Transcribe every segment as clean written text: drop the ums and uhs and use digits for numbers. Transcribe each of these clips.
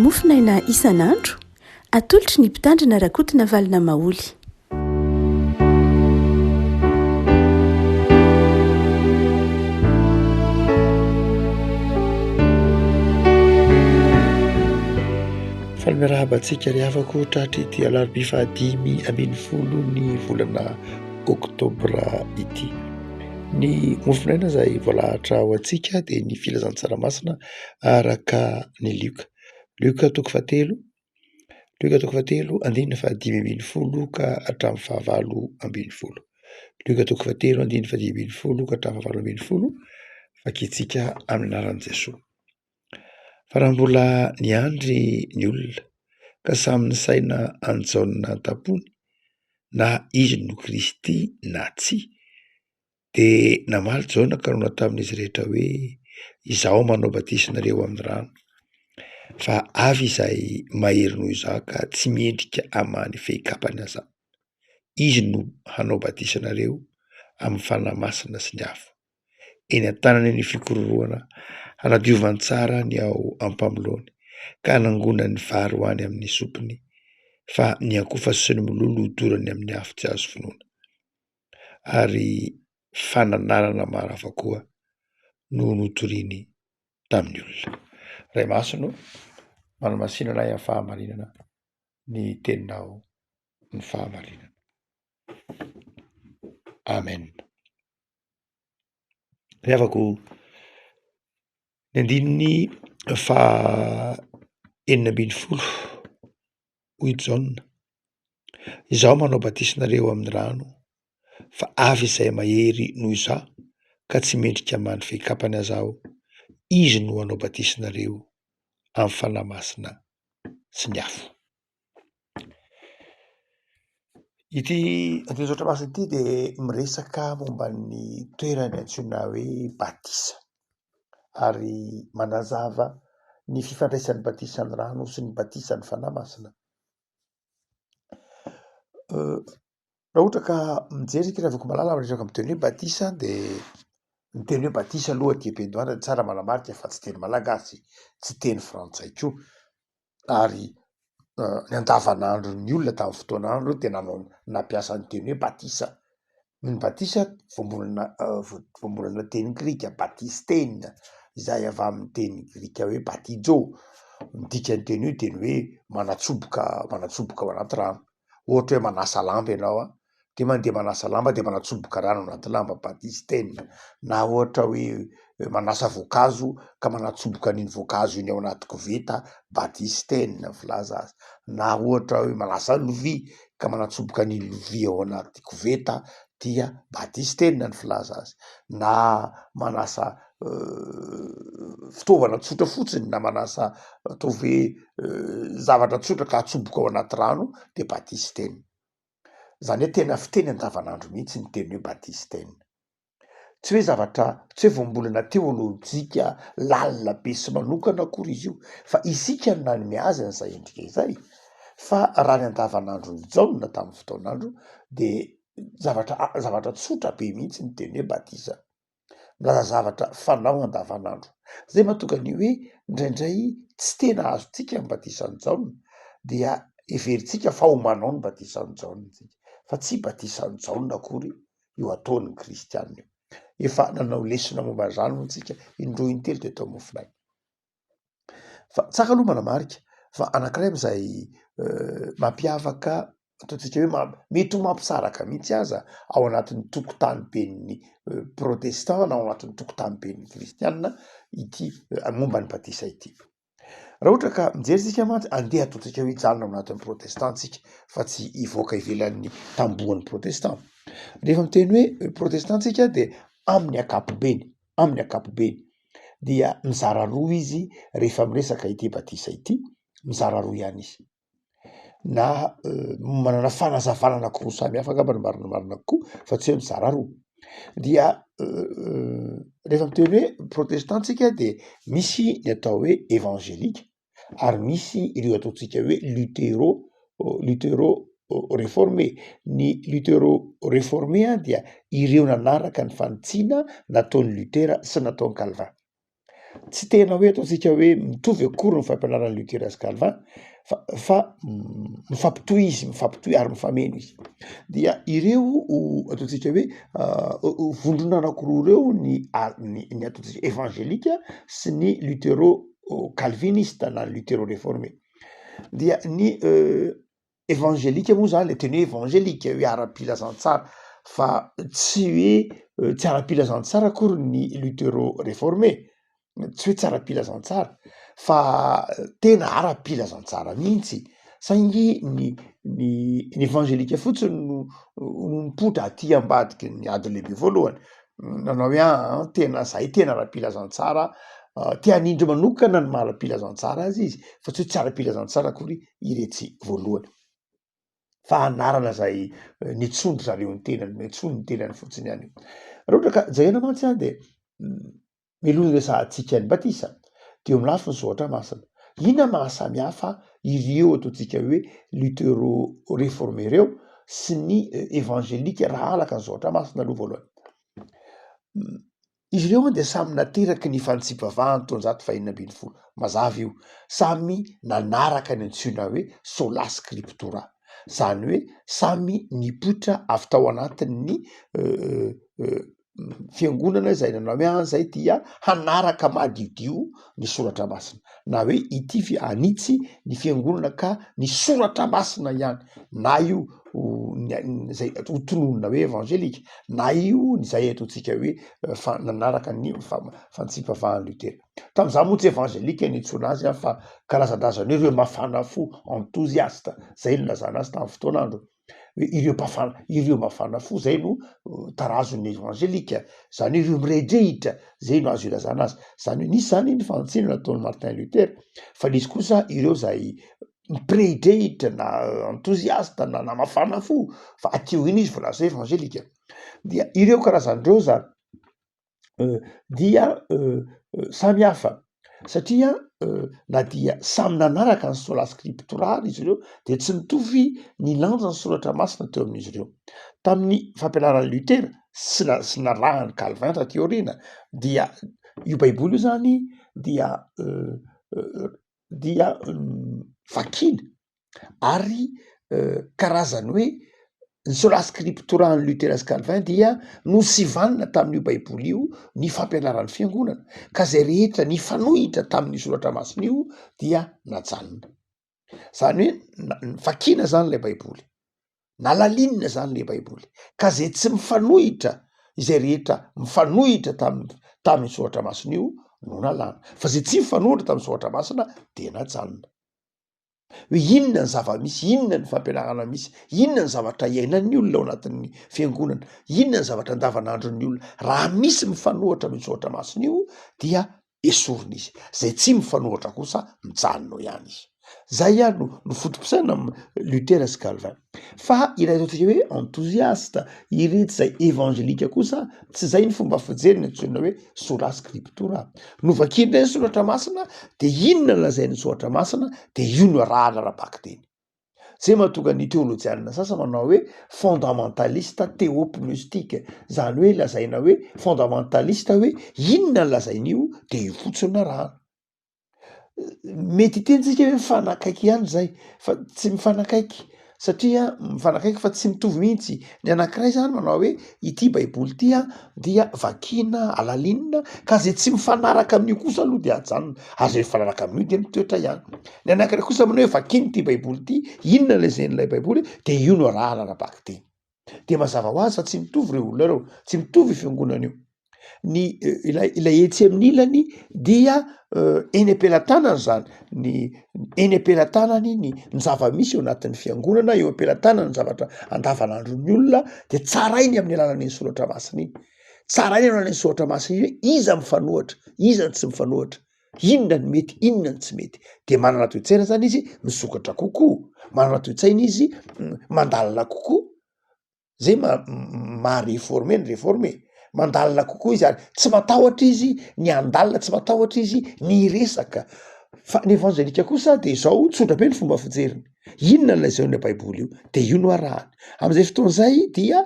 mofinaina isan'andro atolotry ny mpitandrina rakotina valina maoly. Falmerahabantsika ry havako tratry ity alarobia fahadimy ambin'ny folo ny volana oktobra ity. Ny mofinaina izay voalahatra ho antsika dia ny filazan-tsaramasinana araka ny lioka toko fahatelo andinina fahadimy ambin'ny folo ka hatramin'ny fahavalo ambin'ny folo. Lioka toko fahatelo andinina fahadimy ambin'ny folo ka hatramin'ny fahavalo ambin'ny folo. Vakintsika amin'ny anaran'i Jesosy. Fa raha mbola niandry ny olona ka samy nisaina anjaonina an-tampony na izy no Kristy na tsy, dia namaly Jaona ka nona tamin'izy rehetra hoe izaho manao batisinareo amin'ny rano, fa avy izay mahery noho izaho ka tsy miendrika hamany fehikapany aza. Izy no hanao batisinareo amin'ny fanahy masina sy ny afo. Eny an-tanany ny fikororoana hanadiovany tsara ny ao ampamilony ka hanangona ny vary ho any amin'ny sopiny, fa ny ankofa sy ny mololo hodorany amin'ny afo tsy azo finoana. Ary fananarana maro hafa koa no notoriany tamin'ny olona. Ray Masino, manamasinana amin'ny fahamarinana, ny teninao ny fahamarinana. Amen. Ry havako, ny andininy enina ambin'ny folo hoy Jaona, izaho manao batisinareo amin'ny rano, fa avy izay mahery noho izaho ka tsy mendrika hamany fehikapany aza aho. Izy no hanao batisinareo amin'ny fanahy masina sy ny afo. Ity andininy saotra masina ity dia miresaka momba ny toerany antsoina hoe batisa, ary manazava ny fifandraisan'ny batisan'ny rano sy ny batisan'ny fanahy masina. Raha ohatra ka mijery isika rehefa malala resaka miteny hoe batisa, dia ny teny hoe batisa aloha aty am-piandohana dia tsara manamarika fa tsy teny malagasy, tsy teny frantsay koa. Ary ny andavanandro ny olona tamin'ny fotoana andro dia nampiasa ny teny hoe batisa. Ny batisa voambolana teny grika batistena, izay avy amin'ny teny grika hoe batijo. Midika ny teny io teny hoe manatsoboka ao anaty rano. Ohatra hoe manasa lamba ianao dia mandeha manasa lamba dia manatsoboka rano anaty lamba batistena. Na ohatra hoe manasa voankazo ka manatsoboka an'iny voankazo iny ao anaty koveta batistena filaza azy. Na ohatra hoe manasa lovia ka manatsoboka an'iny lovia ao anaty koveta dia batistena ny filaza azy. Na manasa fitaovana tsotra fotsiny, na manasa ataovy hoe zavatra tsotra ka atsoboka ao anaty rano dia batistena. Izany hoe tena fiteny andavanandro mihitsy ny teny hoe batistena. Tsy hoe zavatra, tsy hoe voambolana teolojika lalina be sy manokana akory izy io, fa isika no nanome azy an'izay endrika izay. Fa raha ny andavanandro ny Jaona tamin'ny fotoanandro dia zavatra tsotra be mihitsy ny teny hoe batisa. Milaza zavatra fanao andavanandro. Izay mahatonga ny hoe indraindray tsy tena azontsika ny batisan'ny Jaona, dia heverintsika fa ho manao ny batisan'ny Jaona tsika, fa tsy batisan'ny Jaona akory io ataon'ny kristianina io. Efa nanao lesona momba izany moa isika indroa intelo teto mofinaina. Fa tsaka aloha manamarika fa anankiray amin'izay mampiavaka, ataontsika hoe mety ho mampisaraka mihitsy aza ao anatin'ny tokotany ben'ny protestant na ao anatin'ny tokotany ben'ny kristianina ity momba ny batisa ity. Raha ohatra ka mijery isika mantsy, andeha ataontsika hoe hijanona ao anatin'ny protestantsika fa tsy hivoaka ivelan'ny tambohan'ny protestant. Rehefa miteny hoe protestantsika dia amin'ny ankapobeny dia mizara roa izy rehefa miresaka ity batisa ity, mizara roa ihany izy. Na manana fanazavana anankiroa samy hafa angamba ny marina kokoa fa tsy hoe mizara roa. Dia rehefa miteny hoe protestantsika dia misy ny atao hoe evangelika, ary misy ireo ataontsika hoe lutero réformé. Ny lutero réformé dia ireo nanaraka ny fanitsiana nataon'ny Lutera sy nataon'ny Calvin. tsy tena hoe ataontsika hoe mitovy akory ny fampianaran'ny Luther sy Calvin fa mifampitohy izy ary mifameno izy. Dia ireo ataontsika hoe vondrona anankiroa reo ny ataontsika evangelika sy ny luthero calviniste na luthero réformé. Dia ny evangelika moa zany le teny hoe evangelika hoe ara-pilazantsara fa tsy hoe tsy ara-pilazantsara akory ny luthero réformé, tsy hoe tsy ara-pilazantsara fa tena ara-pilazantsara mihitsy saingy ny evangelika fotsiny no mipotra aty ambadiky ny ady lehibe voalohany nanao hoe tena zay tena ara-pilazantsara te hanindry manokana ny mahara-pilazantsara azy izy fa tsy hoe tsy ara-pilazantsara akory iretsy voalohany fa anarana zay nitsondro zareo ny tenany nitsondro ny tenany fotsiny ihany io. Raha ohatra ka zay mantsy any de melony resahantsika ny batisa de eo am'lafiny zoatra masina. Inona mahasamy hafa ireo ataontsika hoe luthero réformé reo sy ny evangelika raha alaka ny zoatra masina aloha voalohany. Izy ireo de samy nateraky ny fantsipavahany taonjato fahenina ambin'ny folo mazava io, samy nanaraka ny antsoina hoe sola scriptura, zany hoe samy nipoitra avy tao anatin'ny fiangonana zay nanao hoe zay dia hanaraka madiodio ny soratra masina, na hoe ity anitsy ny fiangonana ka ny soratra masina ihany, na io zay hotononona hoe evangelika, na io zay ataontsika hoe nanaraka ny fantsipavahan'ny Lutera. Tam'za moa tsy evangelika nitsona azy fa karazan-drazana ireo mafana fo enthousiaste, zay no lazana azy tamin'ny fotoanandro. Ireo mafana fo zay no tarazon'ny evangelika, zany ireo miredrehitra, zay no azo ilazana azy. Zany hoe nisy zany ny fantsina nataon'ny Martin Luther, fa nisy kosa ireo zay mipreidrehitra na enthousiaste na mafana fo fa ateo iny izy volasa evangelika. Dia ireo karazandreo zany dia samy hafa satria na dia samy nanaraka ny sola scriptura izy ireo de tsy mitovy ny lanja ny soratra masina teo amin'izy ireo. Tamin'ny fampianaran'ny Luther sy narahany Calvin taty aoriana dia io baiboly io zany dia vakina ary karazany hoe ny sola scriptura ny Luther sy Calvin dia nosivanina tamin'io baiboly io ny fampianaran'ny fiangonana, ka zay rehetra ny fanohitra tamin'ny soratra masina io dia najanona. Zany hoe vakina zany le baiboly, nalalinina zany le baiboly, ka zay tsy mifanohitra, izay rehetra mifanohitra tamin'ny soratra masina io no nalana, fa zay tsy mifanohitra tamin'ny soratra masina de najanona. Hoe inona ny zava-misy, inona ny fampianarana misy, inona ny zavatra iainan'ny olona ao anatin'ny fiangonana, inona ny zavatra andavanandron'ny olona, raha misy mifanohitra amin'ny soratra masina io dia esorina izy, zay tsy mifanohitra kosa mijanona ihany izy. Zay no fotom-pisaina Luther sy Calvin. Fa ilay ataontsika hoe enthousiaste, ireto zay evangelika kosa tsy zay ny fomba fijery ny antsoina hoe sola scriptura. No vakindray ny soratra masina de inona lazainy soratra masina de io no arahana raha-baky teny. Zay mahatonga ny teolojianina sasa manao hoe fondamentaliste théopneustique, zany hoe lazaina hoe fondamentaliste hoe inona lazain'io de io fotsiny narahana. Mety tentsika hoe mifanakaiky ihany zay fa tsy mifanakaiky satria mifanakaiky fa tsy mitovy mihitsy. Ny anankiray zany manao hoe ity baiboly ity dia vakina alalinina ka zay tsy mifanaraka amin'io kosa aloha de ajanona, ary zay mifanaraka amin'io de mitoetra ihany. Ny anankiray kosa manao hoe vakina ity baiboly ity, inona lazain'ilay baiboly de io no arahana raha-baky teny. De mazava ho azy fa tsy mitovy reo olona reo, tsy mitovy fiangonana io. Ny ilay etsy amin'ny ilany dia eny am-pelatanany zany, ny eny am-pelatanany ny zava-misy eo anatin'ny fiangonana, eo am-pelatanany ny zavatra andavanandron'ny olona de tsarainy amin'ny alalan'ny soratra masina iny. Tsarainy amin'ny alalan'ny soratra masina iny hoe iza mifanohatra, iza tsy mifanohatra, inona ny mety, inona ny tsy mety. De manana toe-tsaina zany izy misokatra kokoa, manana toe-tsaina izy mandalina kokoa. Zay maha-réformé ny réformé, mandalina kokoa izy ary tsy matahotra izy ny andalina, tsy matahotra izy ny resaka. Fa ny evangelika kosa de zao tsotra be ny fomba fijeriny, inona lazainy baiboly io de io no arahany. Am'izay fotoan'izay dia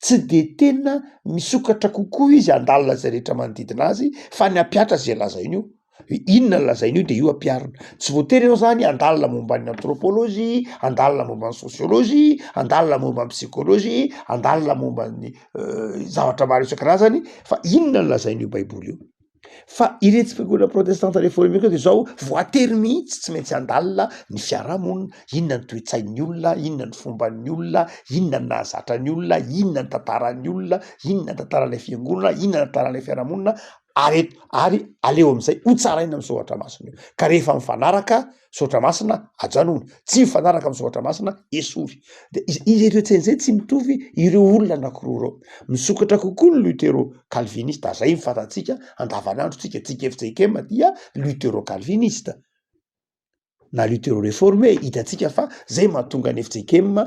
tsy de tena misokatra kokoa izy andalina zay rehetra manodidina azy fa ny ampiatra zay lazain'io. Inona ny lazain'io de io ampiarina. Tsy voatery iao zany andalina momba ny anthropologie, andalina momba ny sociologie, andalina momba ny psychologie, andalina momba ny zavatra maro isan-karazany, fa inona ny lazain'io baiboly io. Fa ireto fiangonana protestanta réformé koa de zao voatery mihitsy tsy maintsy andalina ny fiarahamonina, inona ny toe-tsain'ny olona, inona ny fomban'ny olona, inona ny nahazatra ny olona, inona ny tantaran'ny olona, inona ny tantaran'ilay fiangonana, inona ny tantaran'ilay fiarahamonina, ary aleo am'izay ho tsaraina amin'ny soatra masina io. Ka rehefa mifanaraka soatra masina ajanona, tsy mifanaraka amin'ny soatra masina esory. De ireo tsain'izay tsy mitovy ireo olona anankiroa reo. Misokatra kokoa ny lutero calviniste, zay mifantatsika andavanandro tsika FJKM dia lutero calviniste na lutero réformé, hitantsika fa zay mahatonga ny FJKM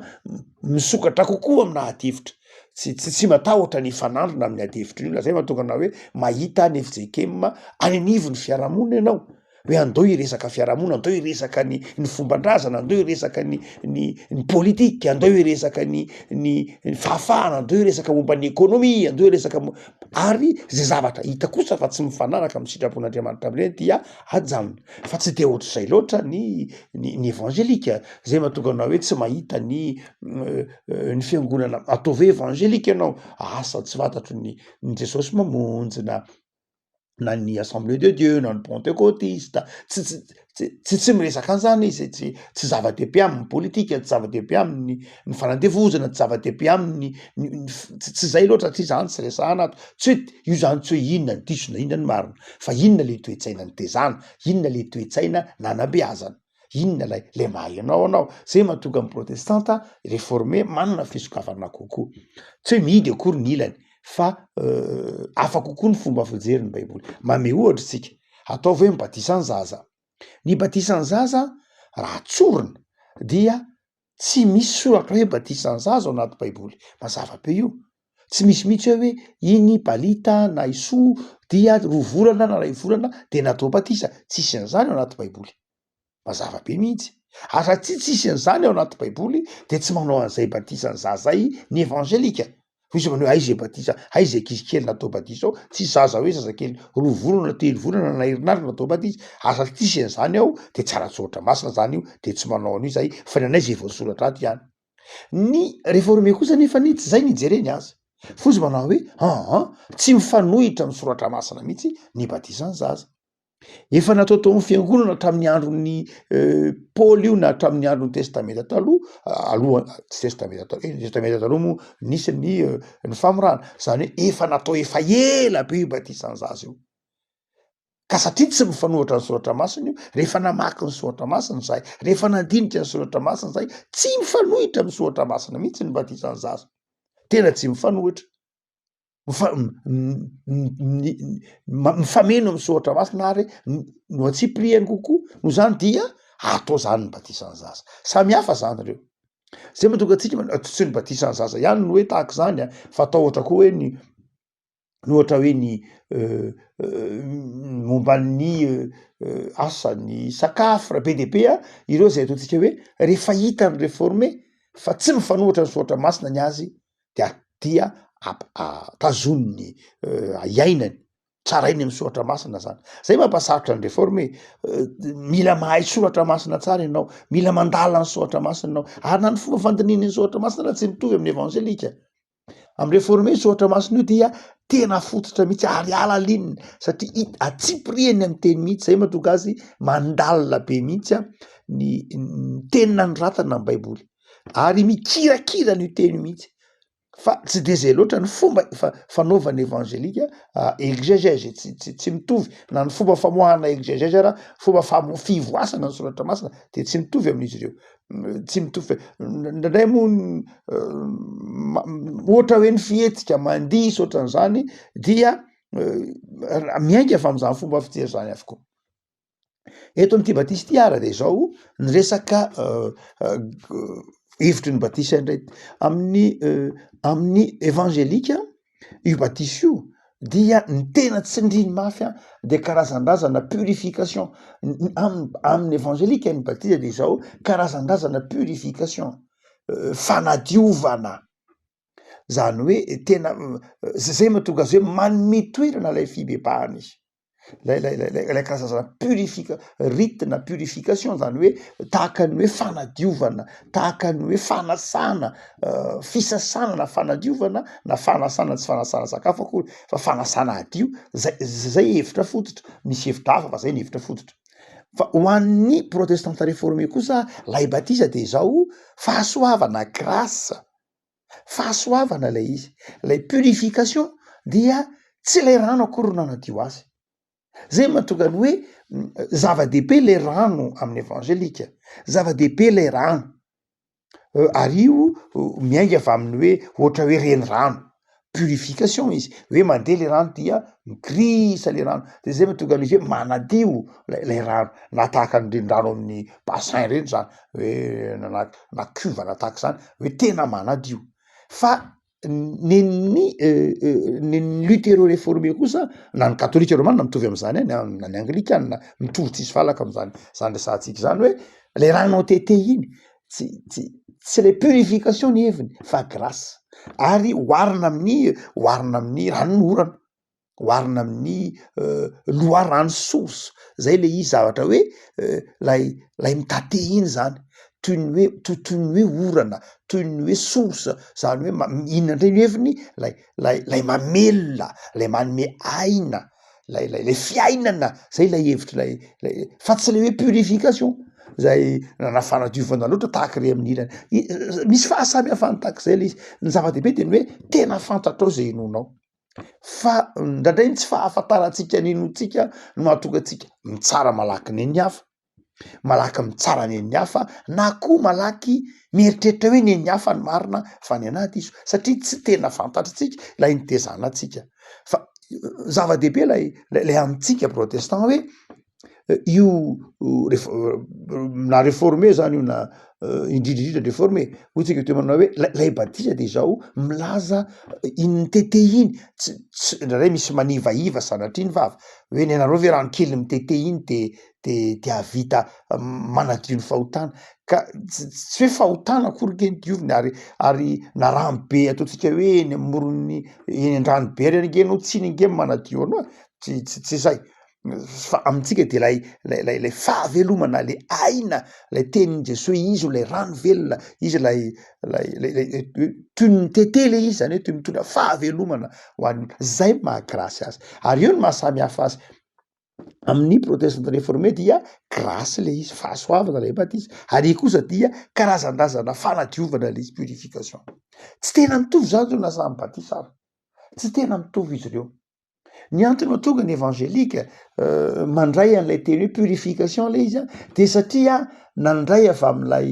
misokatra kokoa amina ady-hevitra. Tsy matahotra ny fanandrona amin'ny ady-hevitra io, zay mahatonga anao hoe mahita ny FJKM any anivon'ny fiarahamonina ianao, hoe andao hiresaka fiarahamonina, andao hiresaka ny fomban-drazana, andao hiresaka ny politika, andao hiresaka ny fahafahana, andao hiresaka momba ny ekonomia, andao hiresaka ary zay zavatra hita kosa fa tsy mifanaraka amin'ny sitrapon'Andriamanitra amin'ireny dia ajanona. Fa tsy de ohatr'izay loatra ny evangelika, zay mahatonga anao hoe tsy mahita ny fiangonana atao hoe evangelika ianao, asa tsy fantatro ny Jesosy mamonjy na ny Assemblée de Dieu na ny pentecôtiste, tsy miresaka an'izany izy, tsy zava-dehibe amin'ny politika, tsy zava-dehibe amin'ny ny fanandevozana, tsy zava-dehibe amin'ny tsy zay loatra tsy zany tsy resahana ato, tsy hoe io zany tsy hoe inona ny diso na inona ny marina, fa inona le toe-tsaina ny tezana, inona le toe-tsaina nanabeazana, inona lay mahay anao. Zay mahatonga amin'ny protestanta réformé manana fisokafana kokoa. Tsy hoe mihidy akory ny ilany, fa afa kokoa ny fomba fijery ny baiboly. Mame ohatra tsika, ataovy hoe mibatisa ny zaza. Ny batisa ny zaza raha tsorina dia tsy misy soratra hoe batisa ny zaza ao anaty baiboly. Mazava be io. Tsy misy mihitsy hoe iny balita na isoa dia 2 volana na 2 volana de natao batisa. Tsisy an'izany ao anaty baiboly. Mazava be mihitsy. Asa tsisy an'izany ao anaty baiboly de tsy manao an'izay batisa ny zaza zay ny evangelika. Misy manao aiza batisa, aiza ankizy kely natao batisa ao, tsy zaza hoe zazakely 2 volana 3 volana na herinandro natao batisa. Asa tsisy an'izany ao de tsy ara-tsoatra masina zany io, de tsy manao an'io zay, fa ny anay zay voasoratra ato ihany. Ny réformé kosa nefa ny tsy zay nijereny azy. Fozy manao hoe tsy mifanohitra amin'ny soratra masina mihitsy ny batisa ny zaza. Efa natao tao amin'ny fiangonana hatramin'ny andron'ny Paoly io na hatramin'ny andron'ny testamenta taloha tsy testamenta taloha moa nisy ny famorana, zany hoe efa natao efa ela be io batisa ny zaza io. Ka satria tsy mifanohitra ny soratra masina io, rehefa namaky ny soratra masina zay, rehefa nandinika ny soratra masina zay, tsy mifanohitra amin'ny soratra masina mihitsy ny batisa ny zaza. Tena tsy mifanohitra. Mifameno amin'ny soratra masina ary no atsipriany kokoa, no zany dia atao zany ny batisa ny zaza. Samy hafa zany reo. Zay mahatonga antsika tsy ny batisa ny zaza ihany no hoe tahaka zany, fa atao ohatra koa hoe ny ohatra hoe ny momban'ny ny sakafo raha be dia be ireo zay ataontsika hoe rehefa hita ny réformé fa tsy mifanohitra ny soratra masina ny azy dia tazoniny iainany, tsarainy amin'ny soratra masina zany. Zay mampasarotra ny réformé. Mila mahay soratra masina tsara ianao, mila mandala ny soratra masina ianao, ary na ny fomba fandininy ny soratra masina tsy mitovy amin'ny evangelika. Amin'ny réformé soratra masina io dia tena fototra mihitsy ary alalinina satria atsipiriany amin'ny teny mihitsy, zay mahatonga azy mandalina be mihitsy ny tenina ny ratana amin'ny baiboly, ary mikirakira ny teny mihitsy. Fa tsy de zay loatra ny fomba fanaovana evangelika exégèse, tsy mitovy na ny fomba famoahana exégèse raha fomba fivoasana ny soratra masina de tsy mitovy amin'izy ireo. Tsy mitovy ndray moa ohatra hoe ny fihetsika mandihy ohatran'izany dia miainga fa amin'izany fomba fijery zany avokoa. Eto amin'ity batisa ity ara de zao ny resaka hevitry ny batisa indray amin'ny evangelika io batisa io dia ny tena tsindriny mafy de karazan-drazana purification. Amin'ny evangelika ny batisa de zao karazan-drazana purification, fanadiovana. zany hoe tena zay mahatonga azy hoe manome toerana ilay fibebahana izy lay karazana ritina purification zany hoe tahaka ny hoe fanadiovana tahaka ny hoe fanasana fisasana na fanadiovana na fanasana tsy fanasana sakafo akory fa fanasana adio zay hevitra fototra misy hevitra hafa fa zay ny hevitra fototra fa ho an'ny protestanta réformé kosa lay batisa de zao fahasoavana grâce fahasoavana lay izy lay purification dia tsy lay rano akory nanadio azy zay mahatonga ny hoe zava-dehibe le rano amin'ny evangelika zava-dehibe le rano ary io miainga avy amin'ny hoe ohatra hoe reny rano purification izy hoe mandeha le rano dia migrisa le rano de zay mahatonga an'izy hoe manadio lay rano na tahaka an'ireny rano amin'ny bassin reny zany hoe na cuve na tahaka zany hoe tena manadio fa nen'ny lutero réformé kosa na ny katolika romana mitovy am'zany any na ny anglikana mitovy tsisy valaka am'zany zany resantsika zany hoe le rano tete iny tsy le purification ny heviny fa grâce ary oarina amin'ny ranon'orana oarina amin'ny loa rano source zay le izy zavatra hoe lay mitate iny zany toy ny hoe orana toy ny hoe source zany hoe inona ndray ny heviny lay mamelona lay manome aina lay fiainana zay lay hevitra lay fa tsy le hoe purification zay na fanadiovana loatra tahaka re amin'ny ilana misy fahasamy hafany tahak'izay le izy ny zava-dehibe de ny hoe tena fantatrao zay inonao fa ndraindray ny tsy fahafantarantsika ninontsika no mahatonga atsika mitsara malaky neny hafa malaky mitsara neny hafa na koa malaky mieritreritra hoe neny hafa ny marina fa ny anahy diso satria tsy tena fantatritsika lay nitezana atsika fa zava-dehibe lay amitsika protestant hoe io na réformé zany io na indrindrindrindra réformé hotsika teo manao hoe lay batisa de zao milaza iny tete iny ndraindray misy manivaiva sanatriny vava hoe ny anareo ve rano kely mitete iny de avita manadio ny fahotana ka tsy hoe fahotana akory ke dioviny ary na rano be ataotsika hoe eny amorony eny andrano be reny nge no tsiny nge manadio anao tsy zay fa amitsika de lay fahavelomana le aina lay tenin Jesosy izy lay rano velona izy lay toy ny tete le izy zany hoe toy mitondra fahavelomana ho an'ny zay mahagrasy azy ary eo ny mahasamy hafa azy amin'ny protestante réformé dia grâce le izy fahasoavana lay batisa ary kosa dia karazan-drazana fanadiovana le izy purification tsy tena mitovy zany reo na samy batisa ary tsy tena mitovy izy reo ny antony mahatonga ny evangelika mandray an'lay teny hoe purification le izy de satria nandray avy am'lay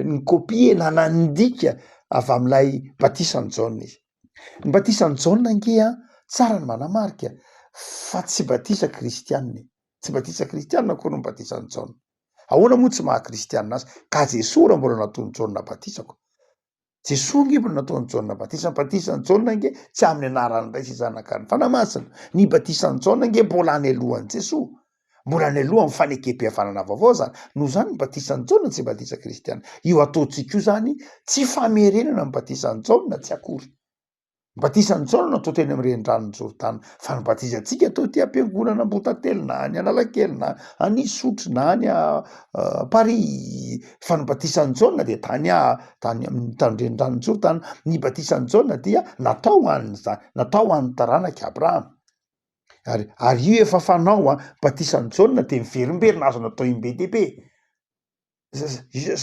ny copie na nandika avy am'lay batisany jaune izy ny batisany jaune nge tsara ny manamarika fa tsy batisa kristianiny tsy batisa kristianina akory ny batisany jaune ahoana moa tsy maha kristianina azy ka Jesosy raha mbola nataony jaune batisako Jesosy nge mbola nataony jaune batisany jaune nge tsy amin'ny anarany ray sy zanakany fanamasina ny batisany jaune nge mbola any alohan'ny Jesosy mbola any alohan'ny fanekem-pihavanana vaovao zany no zany ny batisany jaune tsy batisa kristianina io ataotsika io zany tsy famerenana ny batisany jaune tsy akory batisany jaune natao teny amin'ny renirano Jordana fa ny batisantsika atao ty am-piangonana Ambotatelo na any Analakely na any Isotry na any Paris fa ny batisany jaune de tany renirano Jordana ny batisany jaune dia natao an'ny taranaka Abraham ary io efa fanao batisany jaune de miverimberina azo natao imbe dehibe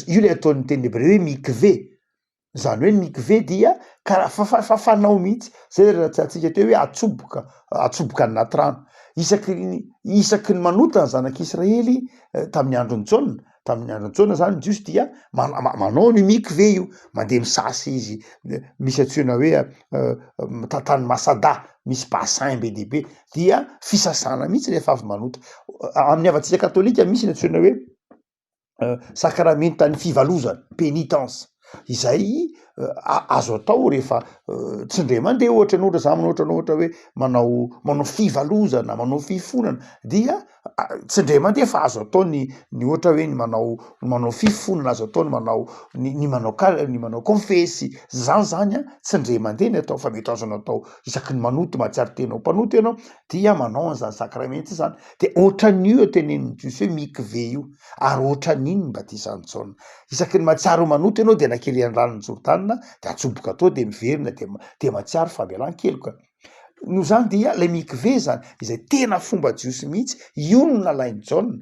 io le ataon'ny teny hebreo hoe mikve zany hoe mikve dia karaha fa fanao mihitsy zay raha tsy atsika teo hoe atsoboka ny naty rano isaky ny manota ny zanak'Israely tamin'ny androny jaune zany ny jiosy dia manao ny mikve io mandeha misasy izy misy atsoina hoe tany Masada misy bassin be dehibe dia fisasana mihitsy rehefa avy manota amin'ny avatsika katolika misy ny atsoina hoe sakramento tany fivalozana pénitence izay azo atao rehefa tsy ndre mandeha ohatra nohatra za manohatra hoe manao fivalozana manao fifonana dia tsy ndre mandeha fa azo atao ny ohatra hoe ny manao fifonana azo atao ny manao confesy zany tsy ndre mandeha ny atao fa mety azona atao isaky ny manoto mahatsiary tenao mpanoto ianao dia manao an'izany sakramenty zany de ohatran'io teneniny Jiosy hoe mikve io ary ohatran'iny ny batisany Jaona isaky ny mahatsiaro manoto ianao de nakely an-ranony Jordana de atsoboka atao de miverina de mahatsiaro fambelan-keloka no zany dia le mikve zany izay tena fomba Jiosy mihitsy io no nalainy Jaona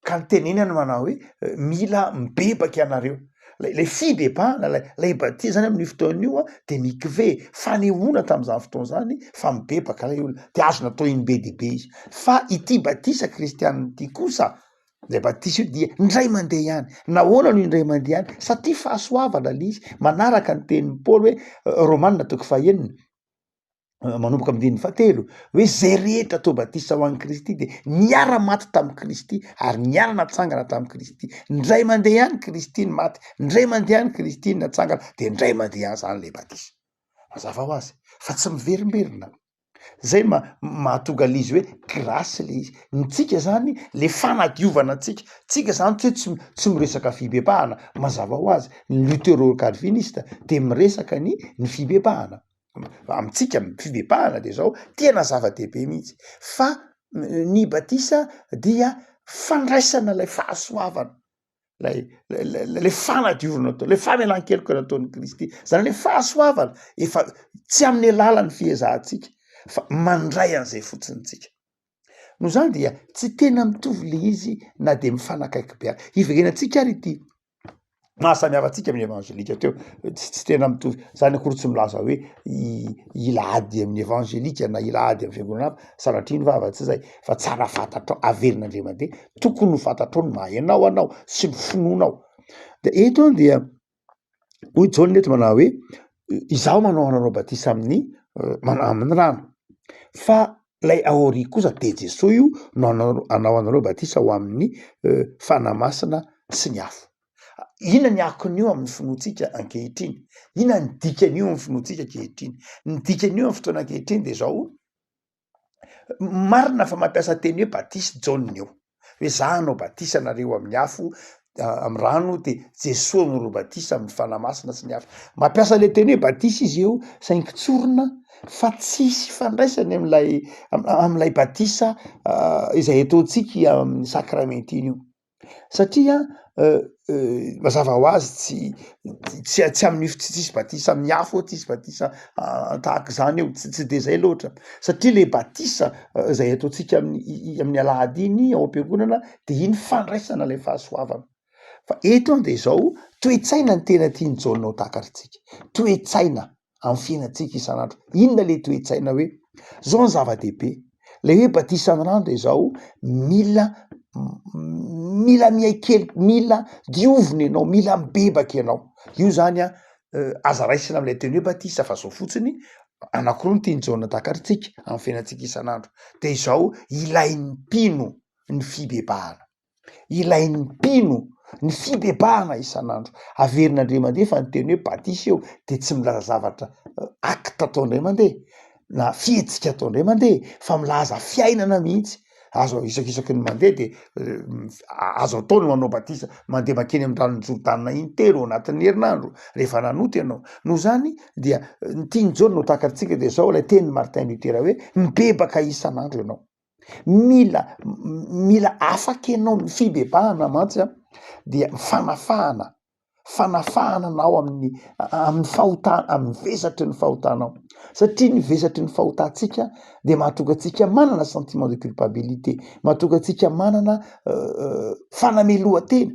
ka nytenenany manao hoe mila mibebaka ianareo le fibebahana lay baty zany amin'ny fotoan'io de mikve fanehoana tam'izany fotoana zany fa mibebaka lay olona de azo natao iny be dibe izy fa ity batisa kristianina ity kosa le batisa io dia ndray mandeha ihany nahoana no indray mandeha ihany satria fahasoavana le izy manaraka ny tenin'ny Paoly hoe Romanina toko fahaenina manomboka amin'ny dininy fahatelo hoe zay rehetra atao batisa ho an'i Kristy de niara-maty tamin'i Kristy ary niara-natsangana tamin'i Kristy ndray mandeha ihany Kristy ny maty ndray mandeha ihany Kristy ny natsangana de ndray mandeha ihany zany le batisa mazava ho azy fa tsy miverimberina zay mahatonga l'izy hoe grasy le izy nitsika zany le fanadiovana tsika zany tsy miresaka fibebahana mazava ho azy ny lutero calviniste de miresaka ny fibebahana amitsika fibebahana de zao tena zava-dehibe mihitsy fa ny batisa dia fandraisana lay fahasoavana le fanadiovana atao le famelan-keloka nataon'ny Kristy zany le fahasoavana efa tsy amin'ny alalan'ny fiezahantsika fa mandray an'izay fotsiny tsika no zany dia tsy tena mitovy le izy na de mifanakaiky be iverenantsika ary ity mahasamihafantsika amin'ny evangelika teo tsy tena mitovy zany akory tsy milaza hoe ila ady amin'ny evangelika na ila ady amin'ny fiangonana hafa sanatriny vava tsy zay fa tsara fantatrao averin'Andriamandeha tokony ho fantatrao ny mahaenao anao sy ny finoanao de eto dia hoy Jaona eto manao hoe izaho manao anareo batisa amin'ny rano fa lay aori kosa de Jesosy io no anao anareo batisa ho amin'ny fanahy masina sy ny afo inona ny akon'io amin'ny finoantsika ankehitriny inona ny dikan'io amin'ny finoantsika ankehitriny ny dikan'io amin'ny fotoana ankehitriny de zao marina fa mampiasa teny hoe batisa Jaona io hoe za anao batisa nareo amin'ny afo amin'ny rano de Jesosy anareo batisa amin'ny fanahy masina sy ny afo mampiasa le teny hoe batisa izy eo saingy tsorona fa tsisy fandraisany am'lay batisa izay ataontsika amin'ny sakramenty iny io satria mazava ho azy tsy amin'ny tsisy batisa amin'ny afo tsisy batisa tahaka zany eo tsy de zay loatra satria le batisa zay ataontsika amin'ny alahady iny ao am-piangonana de iny fandraisana lay fahasoavana fa eto de zao toe-tsaina ny tena tiany Jaona ho takatritsika toe-tsaina amin'ny fiainantsika isan'andro inona le toe-tsaina hoe zao ny zava-dehibe le hoe batisa ny rano de zao mila mihaikely mila diovina ianao mila mibebaka ianao io zany aza raisina am'lay teny hoe batisa fa zao fotsiny anankiroa ny tiany Jaona takatritsika amin'ny fiainantsika isan'andro de zao ilain'ny mpino ny fibebahana ilain'ny mpino ny fibebahana isan'andro averin'Andriamandeha fa ny teny hoe batisa eo de tsy milaza zavatra akta ataondray mandeha na fihetsika ataondray mandeha fa milaza fiainana mihitsy azo isakisaky ny mandeha de azo atao no manao batisa mandeha makeny amin'ny ranony Jordana intero anatin'ny herinandro rehefa nanoto ianao no zany dia ny tiany Jaona no takatritsika de zao lay teny Martin Luther hoe mibebaka isan'andro ianao mila afaka ianao ny fibebahana mantsy dia fanafahana nao amin'ny fahotana amin'ny vesatry ny fahotanao satria ny vesatry ny fahotantsika de mahatonga antsika manana sentiment de culpabilité mahatonga antsika manana fanamelohan-tena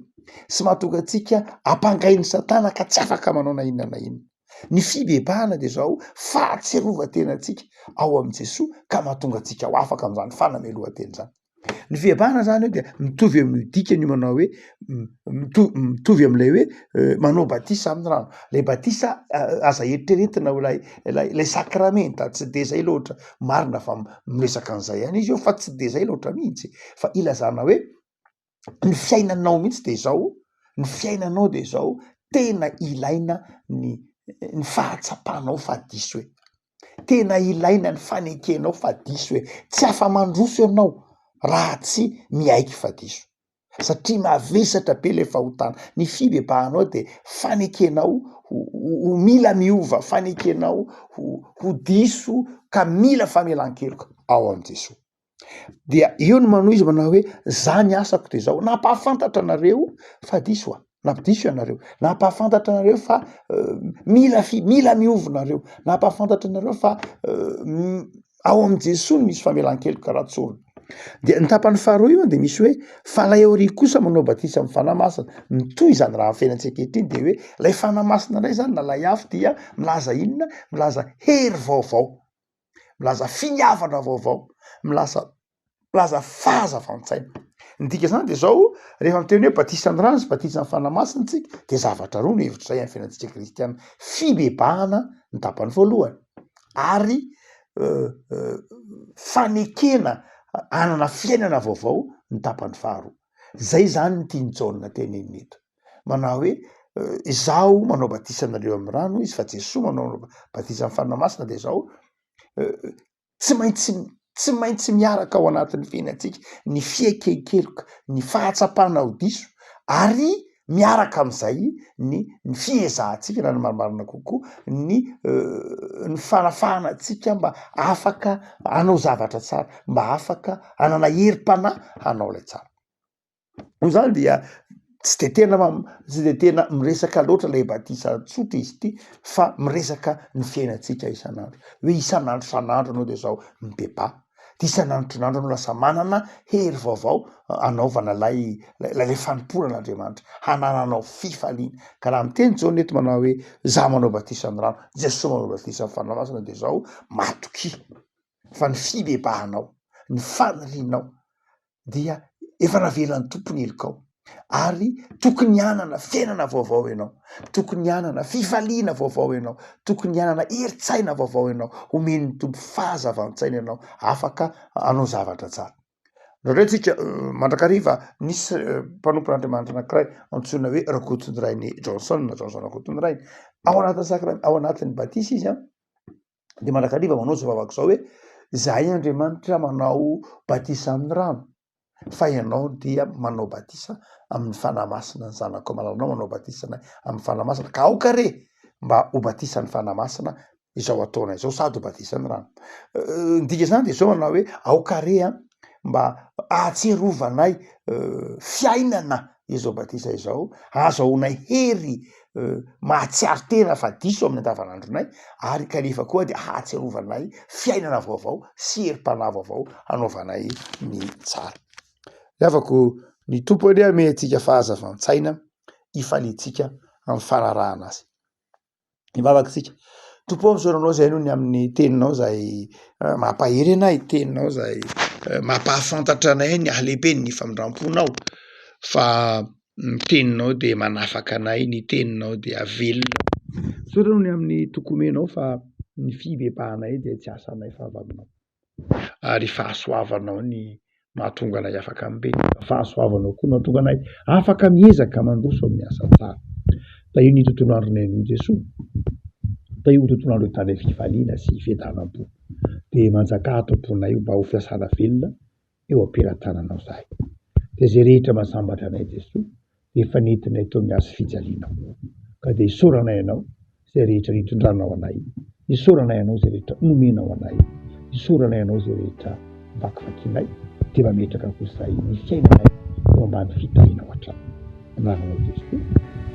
sy mahatonga antsika ampangainy Satana ka tsy afaka manao na inona na inona ny fibebahana de zao fahatsiarova-tena antsika ao amin'i Jesosy ka mahatonga antsika ho afaka amin'izany fanamelohan-tena zany ny fibebahana zany io de mitovy amin'ny dikany manao hoe mitovy amin'ilay hoe manao batisa amin'ny rano lay batisa aza eritreretina ho lay sakramenta tsy de zay loatra marina fa miresaka an'izay ihany izy io fa tsy de zay loatra mihitsy fa ilazana hoe ny fiainanao mihitsy de zao ny fiainanao de zao tena ilaina ny ny fahatsapanao fa diso hoe tena ilaina ny fanekenao fa diso hoe tsy afa-mandroso ianao raha tsy miaiky fa diso satria mavesatra be le fahotana ny fibebahanao de fanekenao ho mila miova fanekenao ho diso ka mila famelan-keloka ao am' Jesosy dia eo no manoho izy manao hoe zany asako de zao nampahafantatra anareo fa diso nampidiso ianareo nampahafantatra anareo fa mila miovonareo nampahafantatra anareo fa ao am' Jesosy no misy famelan-keloka ratsorona de ny tapany faharoa io de misy hoe fa lay ori kosa manao batisa amin'ny fanamasina mitoy zany raha fiainantsikehitriny de hoe lay fanamasina indray zany na lay afo dia milaza inona milaza hery vaovao milaza finiavana vaovao milaza fahazavantsaina ny dika zany de zao rehefa miteny hoe batisa ny rano sy batisa ny fanamasina tsika de zavatra roa no hevitra zay amin'ny fiainantsika kristiana fibebahana ny tapany voalohany ary fanekena anana fiainana vaovao ny tapany faharoa zay zany ny tiany Jaona teneniny eto manao hoe izaho manao batisa anareo amin'ny rano izy fa Jesosy manao batisa amin'ny fanamasina de zao tsy maintsy miaraka ao anatin'ny fiainantsika ny fiekeikeloka ny fahatsapana ho diso ary miaraka am'izay ny fiezahantsika na ny marimarina kokoa ny fanafahana atsika mba afaka hanao zavatra tsara mba afaka hanana herim-panahy hanao lay tsara no zany dia tsy de tena miresaka loatra lay batisa tsotra izy ty fa miresaka ny fiainantsika isan'andro hoe isan'andro san'andro anao de zao mibeba ty isan'andro anao lasa manana hery vaovao anaovana lay fanomporan'Andriamanitra hanananao fifaliana ka raha miteny Jaona eto manao hoe za manao batisa ny rano Jesosy manao batisa ny fanamasina de zao matoky fa ny fibebahanao ny fanarinao dia efa navelan'ny tompony elokao ary tokony hanana fiainana vaovao ianao tokony hanana fifaliana vaovao ianao tokony hanana heritsaina vaovao ianao omen'ny tompo fahazavantsaina ianao afaka hanao zavatra tsara ndray tsika mandrakariva nisy mpanompon'Andriamanitra anankiray antsoina hoe rakotony rainy Johnson rakotony rainy ao anatin'ny batisa izy de mandrakariva manao zao vavaka zao hoe zahay Andriamanitra manao batisa amin'ny rano fa ianao dia manao batisa amin'ny fanamasina ny zanako malalanao manao batisa amin'ny fanamasina ka aoka re mba ho batisa ny fanamasina izao ataonay zao sady ho batisa ny rano ndika zany de zao manao hoe aoka re mba ahatserovanay fiainana izao batisa izao azahoanay hery mahatsiaro tena fa diso amin'ny andavanandronay ary kanefa koa de ahatserovanay fiainana vaovao sy herim-panahy vaovao hanaovanay ny tsara afako ny tompo ane amentsika fahazavantsaina ifalitsika amin'ny fanarahana azy mivavakytsika tompo am'zoranao zay no ny amin'ny teninao zay mampahery anay teninao zay mampahafantatra anay ny ahalehibe ny famindramponao fa ny teninao de manafaka anay ny teninao de avelona sorano ny amin'ny tokomenao fa ny fibebahanay de tsy asanay fahavavinao ary fahasoavanao ny mahatonga anay afaka ambe fahasoavanao koa mahatonga anay afaka miezaka mandroso amin'ny asa tsara da io ny tontolo andronay noho Jesosy da io tontolo andro tany fifaliana sy fiadanam-po de manjaka ato amponay mba ho fiasana velona eo ampelantananao zahay de zay rehetra mahasambatra anay Jesosy efa nentinay tao miaso fijalianao ka de isoranay ianao zay rehetra ritondranao anay isoranay ianao zay rehetra nomenao anay isoranay ianao zay rehetra vakivakinay de mametraka kosa ny fiainanay eo ambany fitahinao hatrany anaranao Jesosy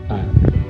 amen.